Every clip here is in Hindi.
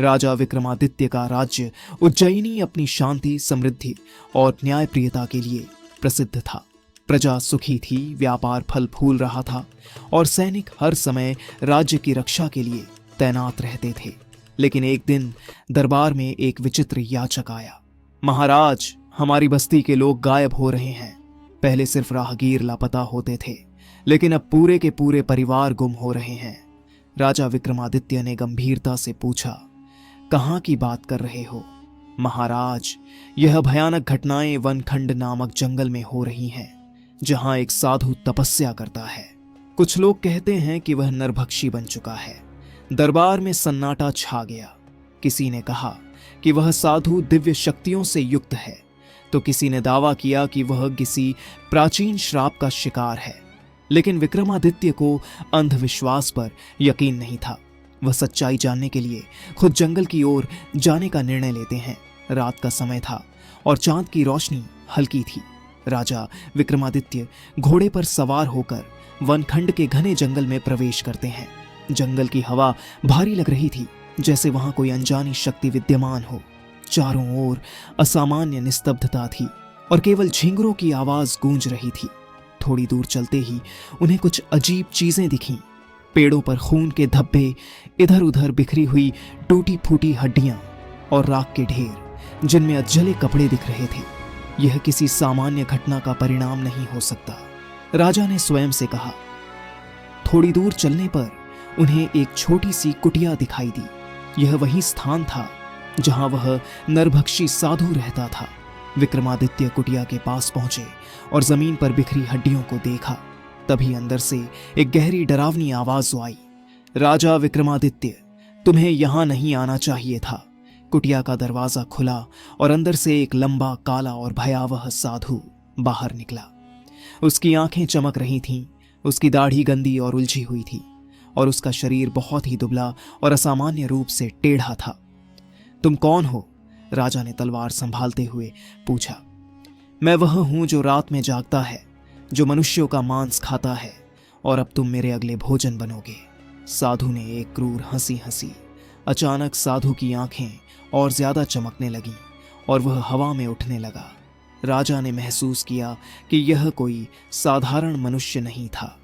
राजा विक्रमादित्य का राज्य उज्जयिनी अपनी शांति, समृद्धि और न्यायप्रियता के लिए प्रसिद्ध था। प्रजा सुखी थी, व्यापार फल फूल रहा था और सैनिक हर समय राज्य की रक्षा के लिए तैनात रहते थे। लेकिन एक दिन दरबार में एक विचित्र याचक आया। महाराज, हमारी बस्ती के लोग गायब हो रहे हैं। पहले सिर्फ राहगीर लापता होते थे, लेकिन अब पूरे के पूरे परिवार गुम हो रहे हैं। राजा विक्रमादित्य ने गंभीरता से पूछा, कहाँ की बात कर रहे हो? महाराज, यह भयानक घटनाएं वनखंड नामक जंगल में हो रही हैं, जहां एक साधु तपस्या करता है। कुछ लोग कहते हैं कि वह नरभक्षी बन चुका है। दरबार में सन्नाटा छा गया। किसी ने कहा कि वह साधु दिव्य शक्तियों से युक्त है, तो किसी ने दावा किया कि वह किसी प्राचीन श्राप का शिकार है। लेकिन विक्रमादित्य को अंधविश्वास पर यकीन नहीं था। वह सच्चाई जानने के लिए खुद जंगल की ओर जाने का निर्णय लेते हैं। रात का समय था और चांद की रोशनी हल्की थी। राजा विक्रमादित्य घोड़े पर सवार होकर वनखंड के घने जंगल में प्रवेश करते हैं। जंगल की हवा भारी लग रही थी, जैसे वहां कोई अनजानी शक्ति विद्यमान हो। चारों ओर असामान्य निस्तब्धता थी और केवल झींगरों की आवाज गूंज रही थी। थोड़ी दूर चलते ही उन्हें कुछ अजीब चीजें दिखीं। पेड़ों पर खून के धब्बे, इधर उधर बिखरी हुई टूटी फूटी हड्डियां और राख के ढेर जिनमें अधजले कपड़े दिख रहे थे। यह किसी सामान्य घटना का परिणाम नहीं हो सकता, राजा ने स्वयं से कहा। थोड़ी दूर चलने पर उन्हें एक छोटी सी कुटिया दिखाई दी। यह वही स्थान था जहां वह नरभक्षी साधु रहता था। विक्रमादित्य कुटिया के पास पहुंचे और जमीन पर बिखरी हड्डियों को देखा। तभी अंदर से एक गहरी डरावनी आवाज आई, राजा विक्रमादित्य, तुम्हें यहां नहीं आना चाहिए था। कुटिया का दरवाजा खुला और अंदर से एक लंबा, काला और भयावह साधु बाहर निकला। उसकी आंखें चमक रही थीं, उसकी दाढ़ी गंदी और उलझी हुई थी और उसका शरीर बहुत ही दुबला और असामान्य रूप से टेढ़ा था। तुम कौन हो? राजा ने तलवार संभालते हुए पूछा। मैं वह हूं जो रात में जागता है, जो मनुष्यों का मांस खाता है, और अब तुम मेरे अगले भोजन बनोगे। साधु ने एक क्रूर हंसी हंसी। अचानक साधु की आंखें और ज्यादा चमकने लगीं और वह हवा में उठने लगा। राजा ने महसूस किया कि यह कोई साधारण मनुष्य नहीं था,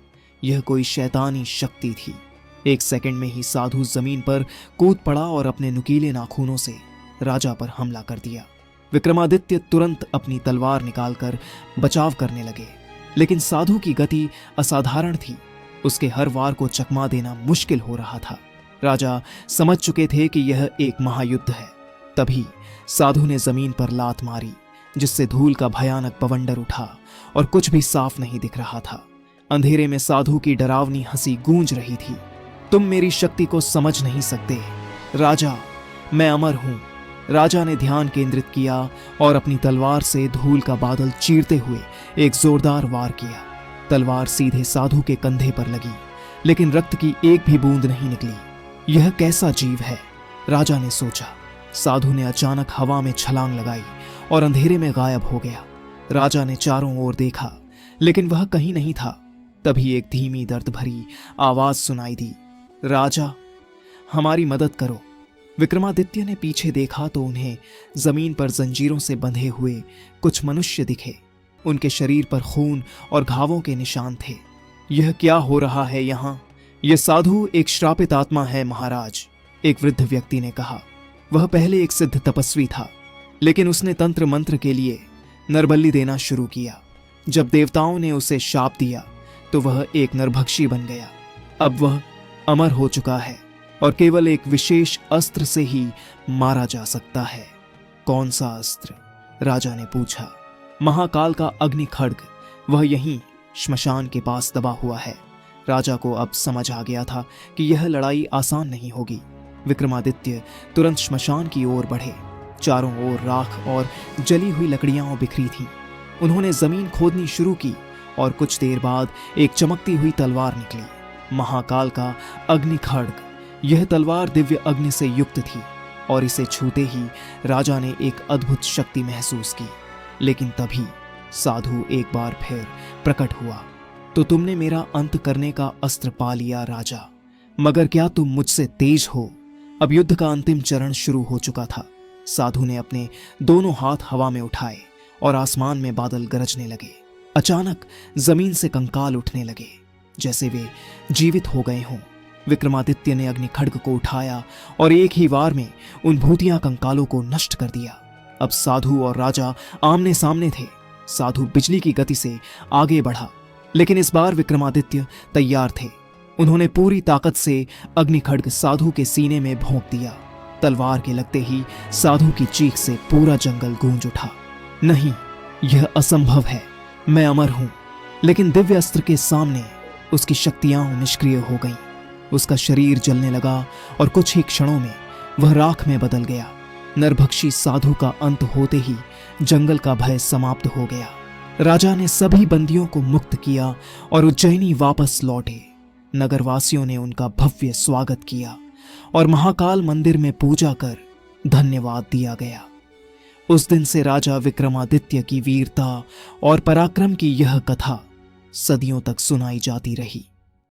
यह कोई शैतानी शक्ति थी। एक सेकंड में ही साधु जमीन पर कूद पड़ा और अपने नुकीले नाखूनों से राजा पर हमला कर दिया। विक्रमादित्य तुरंत अपनी तलवार निकालकर बचाव करने लगे, लेकिन साधु की गति असाधारण थी। उसके हर वार को चकमा देना मुश्किल हो रहा था। राजा समझ चुके थे कि यह एक महायुद्ध है। तभी साधु ने जमीन पर लात मारी, जिससे धूल का भयानक बवंडर उठा और कुछ भी साफ नहीं दिख रहा था। अंधेरे में साधु की डरावनी हंसी गूंज रही थी। तुम मेरी शक्ति को समझ नहीं सकते राजा, मैं अमर हूं। राजा ने ध्यान केंद्रित किया और अपनी तलवार से धूल का बादल चीरते हुए एक जोरदार वार किया। तलवार सीधे साधु के कंधे पर लगी, लेकिन रक्त की एक भी बूंद नहीं निकली। यह कैसा जीव है? राजा ने सोचा। साधु ने अचानक हवा में छलांग लगाई और अंधेरे में गायब हो गया। राजा ने चारों ओर देखा, लेकिन वह कहीं नहीं था। तभी एक धीमी दर्द भरी आवाज सुनाई दी, राजा, हमारी मदद करो। विक्रमादित्य ने पीछे देखा तो उन्हें जमीन पर जंजीरों से बंधे हुए कुछ मनुष्य दिखे। उनके शरीर पर खून और घावों के निशान थे। यह क्या हो रहा है यहाँ? यह साधु एक श्रापित आत्मा है महाराज, एक वृद्ध व्यक्ति ने कहा। वह पहले एक सिद्ध तपस्वी था, लेकिन उसने तंत्र मंत्र के लिए नरबलि देना शुरू किया। जब देवताओं ने उसे शाप दिया तो वह एक नरभक्षी बन गया। अब वह अमर हो चुका है और केवल एक विशेष अस्त्र से ही मारा जा सकता है। कौन सा अस्त्र? राजा ने पूछा। महाकाल का अग्नि खड्ग, वह यहीं श्मशान के पास दबा हुआ है। राजा को अब समझ आ गया था कि यह लड़ाई आसान नहीं होगी। विक्रमादित्य तुरंत श्मशान की ओर बढ़े। चारों ओर राख और जली हुई लकड़ियां बिखरी थीं। उन्होंने जमीन खोदनी शुरू की और कुछ देर बाद एक चमकती हुई तलवार निकली। महाकाल का अग्नि खड्ग। यह तलवार दिव्य अग्नि से युक्त थी और इसे छूते ही राजा ने एक अद्भुत शक्ति महसूस की। लेकिन तभी साधु एक बार फिर प्रकट हुआ। तो तुमने मेरा अंत करने का अस्त्र पा लिया राजा, मगर क्या तुम मुझसे तेज हो? अब युद्ध का अंतिम चरण शुरू हो चुका था। साधु ने अपने दोनों हाथ हवा में उठाए और आसमान में बादल गरजने लगे। अचानक जमीन से कंकाल उठने लगे, जैसे वे जीवित हो गए हों। विक्रमादित्य ने अग्नि खड्ग को उठाया और एक ही वार में उन भूतिया कंकालों को नष्ट कर दिया। अब साधु और राजा आमने सामने थे। साधु बिजली की गति से आगे बढ़ा, लेकिन इस बार विक्रमादित्य तैयार थे। उन्होंने पूरी ताकत से अग्नि खड्ग साधु के सीने में भोंक दिया। तलवार के लगते ही साधु की चीख से पूरा जंगल गूंज उठा। नहीं, यह असंभव है, मैं अमर हूं। लेकिन दिव्य अस्त्र के सामने उसकी शक्तियां निष्क्रिय हो गईं। उसका शरीर जलने लगा और कुछ ही क्षणों में वह राख में बदल गया। नरभक्षी साधु का अंत होते ही जंगल का भय समाप्त हो गया। राजा ने सभी बंदियों को मुक्त किया और उज्जैनी वापस लौटे। नगरवासियों ने उनका भव्य स्वागत किया और महाकाल मंदिर में पूजा कर धन्यवाद दिया गया। उस दिन से राजा विक्रमादित्य की वीरता और पराक्रम की यह कथा सदियों तक सुनाई जाती रही।